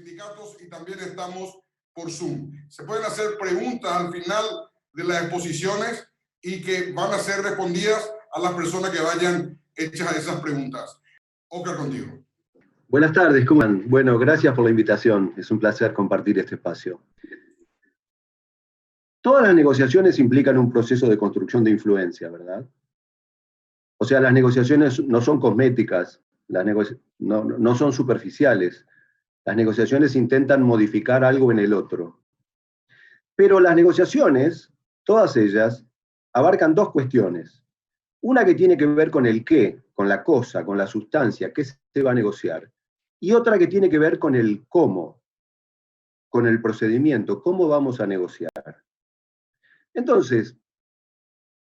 sindicatos y también estamos por Zoom. Se pueden hacer preguntas al final de las exposiciones y que van a ser respondidas a las personas que vayan hechas esas preguntas. Óscar, contigo. Buenas tardes, ¿cómo están? Bueno, gracias por la invitación. Es un placer compartir este espacio. Todas las negociaciones implican un proceso de construcción de influencia, ¿verdad? O sea, las negociaciones no son cosméticas, no son superficiales. Las negociaciones intentan modificar algo en el otro. Pero las negociaciones, todas ellas, abarcan dos cuestiones. Una que tiene que ver con el qué, con la cosa, con la sustancia, qué se va a negociar. Y otra que tiene que ver con el cómo, con el procedimiento, cómo vamos a negociar. Entonces,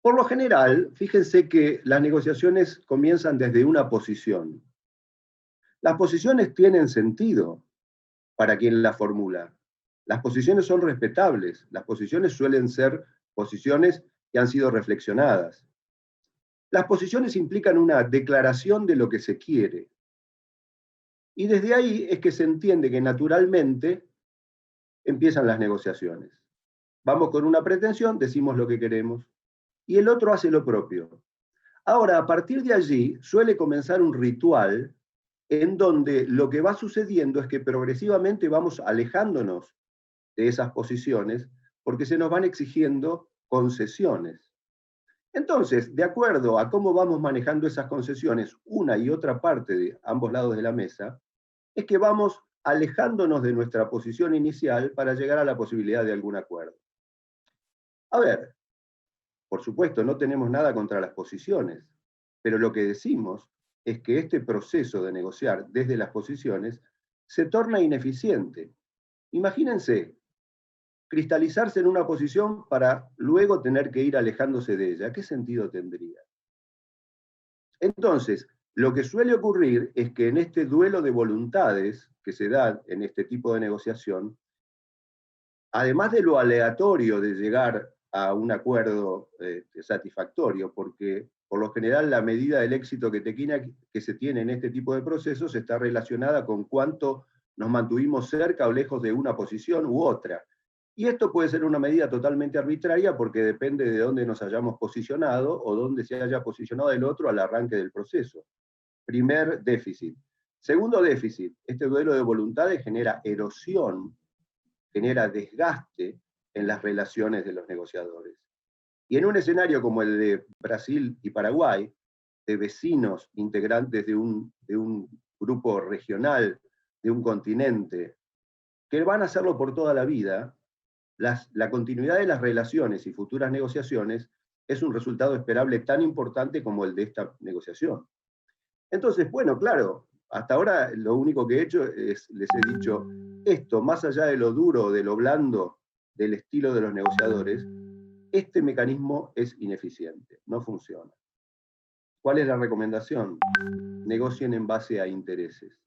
por lo general, fíjense que las negociaciones comienzan desde una posición. Las posiciones tienen sentido para quien las formula. Las posiciones son respetables, las posiciones suelen ser posiciones que han sido reflexionadas. Las posiciones implican una declaración de lo que se quiere. Y desde ahí es que se entiende que naturalmente empiezan las negociaciones. Vamos con una pretensión, decimos lo que queremos, y el otro hace lo propio. Ahora, a partir de allí, suele comenzar un ritual en donde lo que va sucediendo es que progresivamente vamos alejándonos de esas posiciones porque se nos van exigiendo concesiones. Entonces, de acuerdo a cómo vamos manejando esas concesiones, una y otra parte de ambos lados de la mesa, es que vamos alejándonos de nuestra posición inicial para llegar a la posibilidad de algún acuerdo. A ver, por supuesto, no tenemos nada contra las posiciones, pero lo que decimos es que este proceso de negociar desde las posiciones se torna ineficiente. Imagínense, cristalizarse en una posición para luego tener que ir alejándose de ella. ¿Qué sentido tendría? Entonces, lo que suele ocurrir es que en este duelo de voluntades que se da en este tipo de negociación, además de lo aleatorio de llegar a un acuerdo satisfactorio, porque por lo general la medida del éxito que se tiene en este tipo de procesos está relacionada con cuánto nos mantuvimos cerca o lejos de una posición u otra. Y esto puede ser una medida totalmente arbitraria porque depende de dónde nos hayamos posicionado o dónde se haya posicionado el otro al arranque del proceso. Primer déficit. Segundo déficit, este duelo de voluntades genera erosión, genera desgaste en las relaciones de los negociadores. Y en un escenario como el de Brasil y Paraguay, de vecinos integrantes de un grupo regional, de un continente, que van a hacerlo por toda la vida, la continuidad de las relaciones y futuras negociaciones es un resultado esperable tan importante como el de esta negociación. Entonces, bueno, claro, hasta ahora lo único que he hecho es, les he dicho, esto, más allá de lo duro, de lo blando, del estilo de los negociadores, este mecanismo es ineficiente, no funciona. ¿Cuál es la recomendación? Negocien en base a intereses.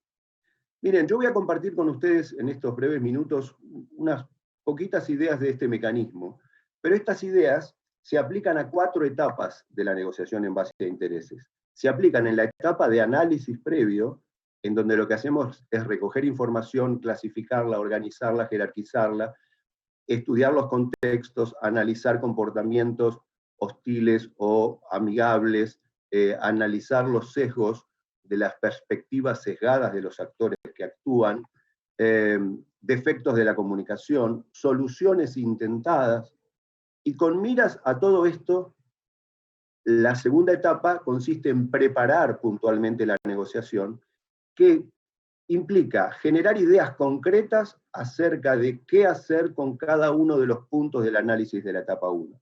Miren, yo voy a compartir con ustedes en estos breves minutos unas poquitas ideas de este mecanismo, pero estas ideas se aplican a 4 etapas de la negociación en base a intereses. Se aplican en la etapa de análisis previo, en donde lo que hacemos es recoger información, clasificarla, organizarla, jerarquizarla, estudiar los contextos, analizar comportamientos hostiles o amigables, analizar los sesgos de las perspectivas sesgadas de los actores que actúan, defectos de la comunicación, soluciones intentadas, y con miras a todo esto, la segunda etapa consiste en preparar puntualmente la negociación, que implica generar ideas concretas acerca de qué hacer con cada uno de los puntos del análisis de la etapa 1.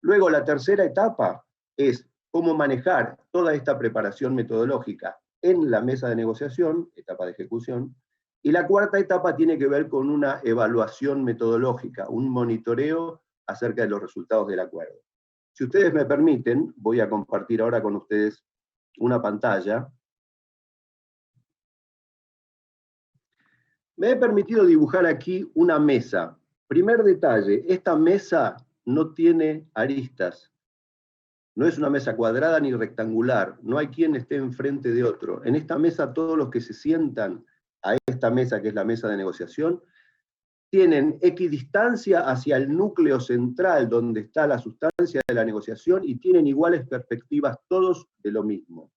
Luego, la tercera etapa es cómo manejar toda esta preparación metodológica en la mesa de negociación, etapa de ejecución, y la cuarta etapa tiene que ver con una evaluación metodológica, un monitoreo acerca de los resultados del acuerdo. Si ustedes me permiten, voy a compartir ahora con ustedes una pantalla. Me he permitido dibujar aquí una mesa. Primer detalle, esta mesa no tiene aristas. No es una mesa cuadrada ni rectangular. No hay quien esté enfrente de otro. En esta mesa todos los que se sientan a esta mesa, que es la mesa de negociación, tienen equidistancia hacia el núcleo central donde está la sustancia de la negociación y tienen iguales perspectivas todos de lo mismo.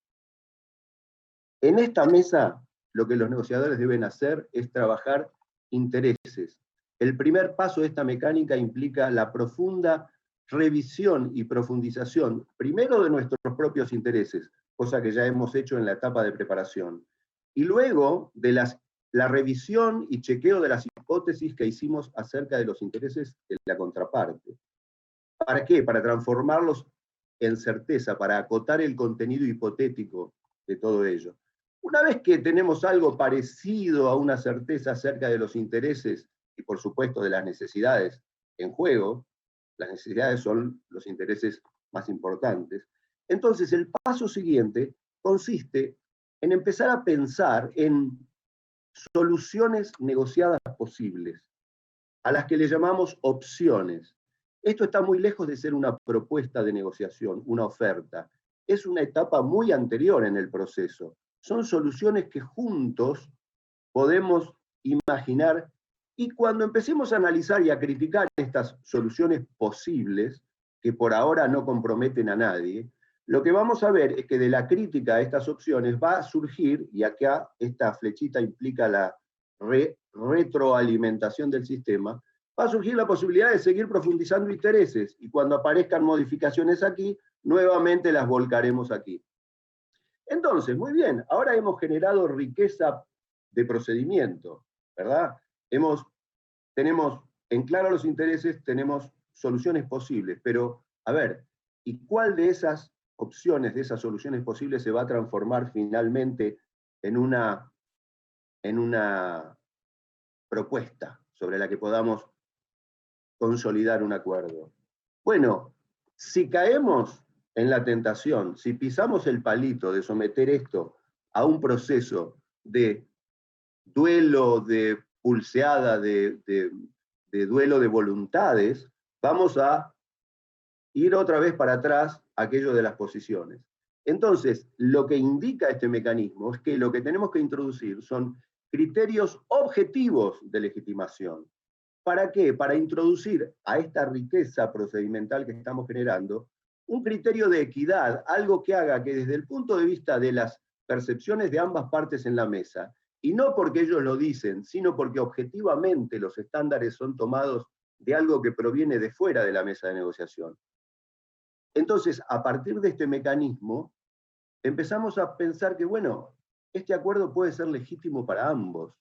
En esta mesa, lo que los negociadores deben hacer es trabajar intereses. El primer paso de esta mecánica implica la profunda revisión y profundización, primero de nuestros propios intereses, cosa que ya hemos hecho en la etapa de preparación, y luego de la revisión y chequeo de las hipótesis que hicimos acerca de los intereses de la contraparte. ¿Para qué? Para transformarlos en certeza, para acotar el contenido hipotético de todo ello. Una vez que tenemos algo parecido a una certeza acerca de los intereses y por supuesto de las necesidades en juego, las necesidades son los intereses más importantes, entonces el paso siguiente consiste en empezar a pensar en soluciones negociadas posibles, a las que le llamamos opciones. Esto está muy lejos de ser una propuesta de negociación, una oferta. Es una etapa muy anterior en el proceso. Son soluciones que juntos podemos imaginar, y cuando empecemos a analizar y a criticar estas soluciones posibles, que por ahora no comprometen a nadie, lo que vamos a ver es que de la crítica a estas opciones va a surgir, y acá esta flechita implica la retroalimentación del sistema, va a surgir la posibilidad de seguir profundizando intereses, y cuando aparezcan modificaciones aquí, nuevamente las volcaremos aquí. Entonces, muy bien, ahora hemos generado riqueza de procedimiento, ¿verdad? Tenemos en claro los intereses, tenemos soluciones posibles, pero a ver, ¿y cuál de esas opciones, de esas soluciones posibles se va a transformar finalmente en una propuesta sobre la que podamos consolidar un acuerdo? Bueno, si caemos en la tentación, si pisamos el palito de someter esto a un proceso de duelo, de pulseada, de duelo de voluntades, vamos a ir otra vez para atrás aquello de las posiciones. Entonces, lo que indica este mecanismo es que lo que tenemos que introducir son criterios objetivos de legitimación. ¿Para qué? Para introducir a esta riqueza procedimental que estamos generando un criterio de equidad, algo que haga que desde el punto de vista de las percepciones de ambas partes en la mesa, y no porque ellos lo dicen, sino porque objetivamente los estándares son tomados de algo que proviene de fuera de la mesa de negociación. Entonces, a partir de este mecanismo, empezamos a pensar que, bueno, este acuerdo puede ser legítimo para ambos.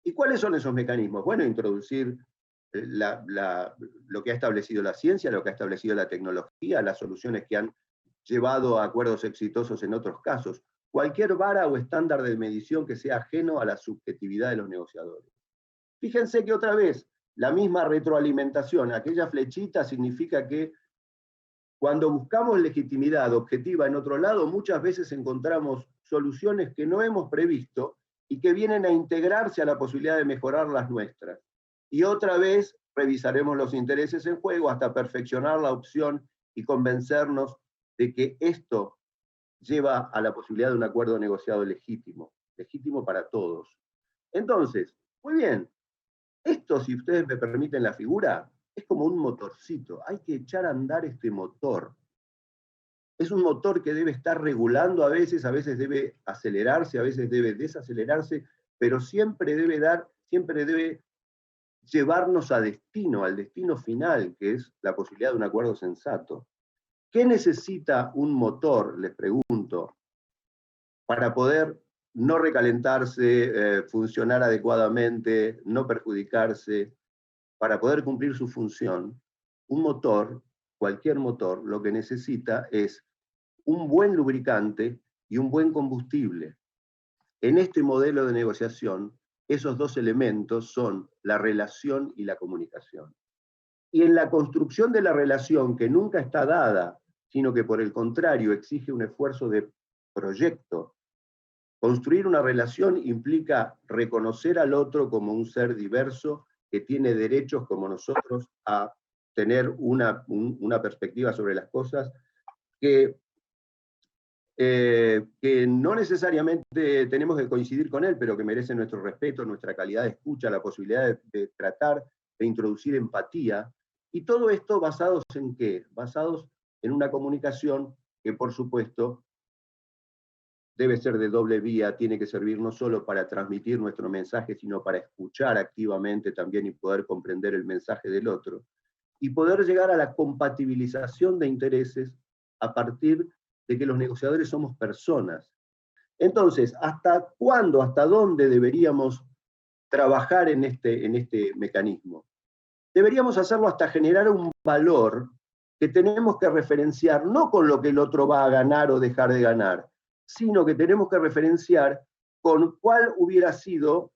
¿Y cuáles son esos mecanismos? Bueno, introducir lo que ha establecido la ciencia, lo que ha establecido la tecnología, las soluciones que han llevado a acuerdos exitosos en otros casos. Cualquier vara o estándar de medición que sea ajeno a la subjetividad de los negociadores. Fíjense que otra vez, la misma retroalimentación, aquella flechita significa que cuando buscamos legitimidad objetiva en otro lado, muchas veces encontramos soluciones que no hemos previsto y que vienen a integrarse a la posibilidad de mejorar las nuestras. Y otra vez revisaremos los intereses en juego hasta perfeccionar la opción y convencernos de que esto lleva a la posibilidad de un acuerdo negociado legítimo, legítimo para todos. Entonces, muy bien, esto, si ustedes me permiten la figura, es como un motorcito, hay que echar a andar este motor. Es un motor que debe estar regulando a veces debe acelerarse, a veces debe desacelerarse, pero siempre debe llevarnos a destino, al destino final, que es la posibilidad de un acuerdo sensato. ¿Qué necesita un motor, les pregunto, para poder no recalentarse, funcionar adecuadamente, no perjudicarse, para poder cumplir su función? Un motor, cualquier motor, lo que necesita es un buen lubricante y un buen combustible. En este modelo de negociación, esos dos elementos son la relación y la comunicación. Y en la construcción de la relación, que nunca está dada, sino que por el contrario exige un esfuerzo de proyecto, construir una relación implica reconocer al otro como un ser diverso que tiene derechos como nosotros a tener una perspectiva sobre las cosas, que que no necesariamente tenemos que coincidir con él, pero que merece nuestro respeto, nuestra calidad de escucha, la posibilidad de tratar de introducir empatía, y todo esto basados en ¿qué? Basados en una comunicación que, por supuesto, debe ser de doble vía, tiene que servir no solo para transmitir nuestro mensaje, sino para escuchar activamente también y poder comprender el mensaje del otro, y poder llegar a la compatibilización de intereses a partir de que los negociadores somos personas. Entonces, ¿hasta cuándo, hasta dónde deberíamos trabajar en este mecanismo? Deberíamos hacerlo hasta generar un valor que tenemos que referenciar no con lo que el otro va a ganar o dejar de ganar, sino que tenemos que referenciar con cuál hubiera sido,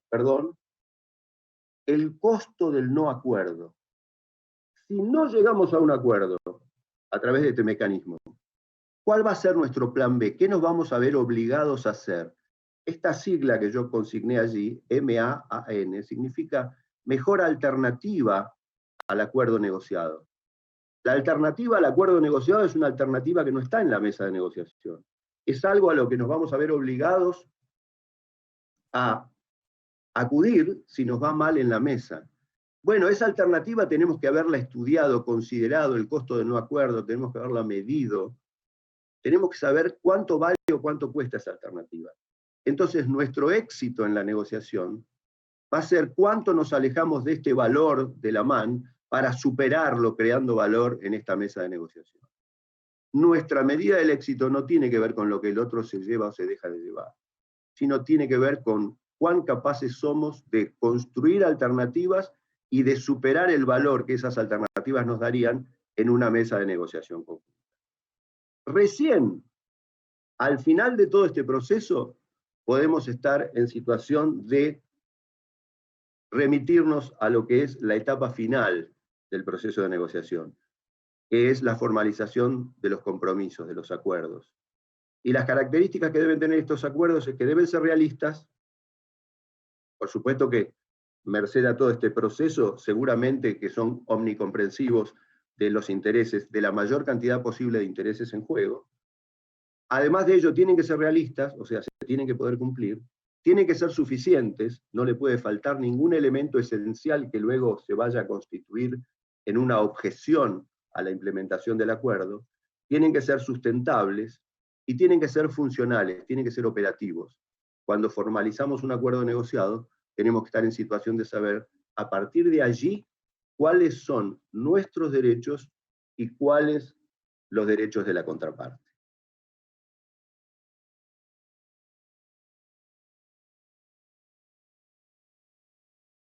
el costo del no acuerdo. Si no llegamos a un acuerdo a través de este mecanismo, ¿cuál va a ser nuestro plan B? ¿Qué nos vamos a ver obligados a hacer? Esta sigla que yo consigné allí, MAAN, significa mejor alternativa al acuerdo negociado. La alternativa al acuerdo negociado es una alternativa que no está en la mesa de negociación. Es algo a lo que nos vamos a ver obligados a acudir si nos va mal en la mesa. Bueno, esa alternativa tenemos que haberla estudiado, considerado el costo de no acuerdo, tenemos que haberla medido, tenemos que saber cuánto vale o cuánto cuesta esa alternativa. Entonces, nuestro éxito en la negociación va a ser cuánto nos alejamos de este valor de la MAN para superarlo creando valor en esta mesa de negociación. Nuestra medida del éxito no tiene que ver con lo que el otro se lleva o se deja de llevar, sino tiene que ver con cuán capaces somos de construir alternativas y de superar el valor que esas alternativas nos darían en una mesa de negociación conjunta. Recién, al final de todo este proceso, podemos estar en situación de remitirnos a lo que es la etapa final del proceso de negociación, que es la formalización de los compromisos, de los acuerdos. Y las características que deben tener estos acuerdos es que deben ser realistas. Por supuesto que, merced a todo este proceso, seguramente que son omnicomprensivos de los intereses, de la mayor cantidad posible de intereses en juego. Además de ello, tienen que ser realistas, o sea, se tienen que poder cumplir, tienen que ser suficientes, no le puede faltar ningún elemento esencial que luego se vaya a constituir en una objeción a la implementación del acuerdo, tienen que ser sustentables y tienen que ser funcionales, tienen que ser operativos. Cuando formalizamos un acuerdo negociado, tenemos que estar en situación de saber, a partir de allí, cuáles son nuestros derechos y cuáles los derechos de la contraparte.